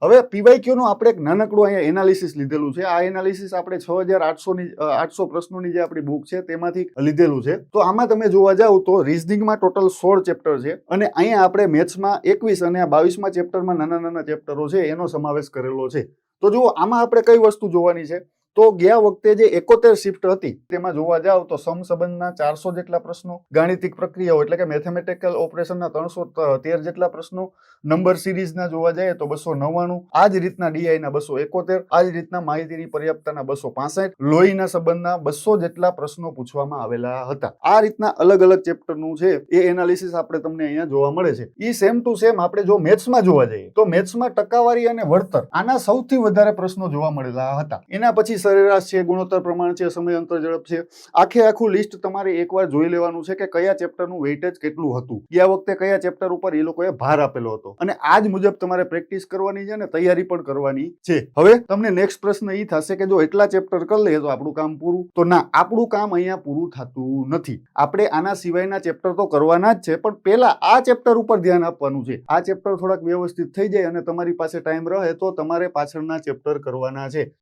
હવે પીવાયક્યુ નું આપણે એક નાનકડું અહીંયા એનાલિસિસ લીધેલું છે. આ એનાલિસિસ આપણે 6800 પ્રશ્નોની જે આપણી બુક છે તેમાંથી લીધેલું છે. તો આમાં તમે જોવા જાવ તો રીઝનિંગમાં ટોટલ 16 ચેપ્ટર છે અને અહીંયા આપણે મેથ્સમાં 21 અને આ 22મા ચેપ્ટરમાં નાના નાના ચેપ્ટરો છે એનો સમાવેશ કરેલો છે. તો જુઓ આમાં આપણે કઈ વસ્તુ જોવાની છે, તો ગયા વખતે જે 71 શિફ્ટ હતી તેમાં જોવા જાવ તો સમસંબંધના 400 જેટલા પ્રશ્નો, ગાણિતિક પ્રક્રિયાઓ એટલે કે મેથેમેટિકલ ઓપરેશનના 313 જેટલા પ્રશ્નો, નંબર સિરીઝના જોવા જઈએ તો 299, આ જ રીતના ડીઆઈના 271, આ જ રીતના માહિતીની પર્યાપ્તતાના 265, લોહીના સંબંધના 200 જેટલા પ્રશ્નો પૂછવામાં આવેલા હતા. આ રીતના અલગ અલગ ચેપ્ટરનું છે એ એનાલિસિસ આપણે તમને અહીંયા જોવા મળે છે. ઈ સેમ ટુ સેમ આપણે જો મેથ્સમાં જોવા જઈએ તો મેથ્સમાં ટકાવારી અને વળતર આના સૌથી વધારે પ્રશ્નો જોવા મળેલા હતા. એના પછી સરેરાશ છે, ગુણોત્તર પ્રમાણ છે, સમય અંતર ઝડપ છે. આખે આખું લિસ્ટ તમારે એકવાર જોઈ લેવાનું છે કે કયા ચેપ્ટરનું વેઇટેજ કેટલું હતું, ગયા વખતે કયા ચેપ્ટર ઉપર એ લોકોએ ભાર આપેલો હતો, અને આ જ મુજબ તમારે પ્રેક્ટિસ કરવાની છે અને તૈયારી પણ કરવાની છે. હવે તમને નેક્સ્ટ પ્રશ્ન એ થશે કે જો એટલા ચેપ્ટર કરી લઈએ તો આપણું કામ પૂરું. તો ના, આપણું કામ અહીંયા પૂરું થતું નથી. આપણે આના સિવાયના ચેપ્ટર તો કરવાના જ છે, પણ પહેલા આ ચેપ્ટર ઉપર ધ્યાન આપવાનું છે. આ ચેપ્ટર થોડાક વ્યવસ્થિત થઈ જાય અને તમારી પાસે ટાઈમ રહે તો તમારે પાછળના ચેપ્ટર કરવાના છે.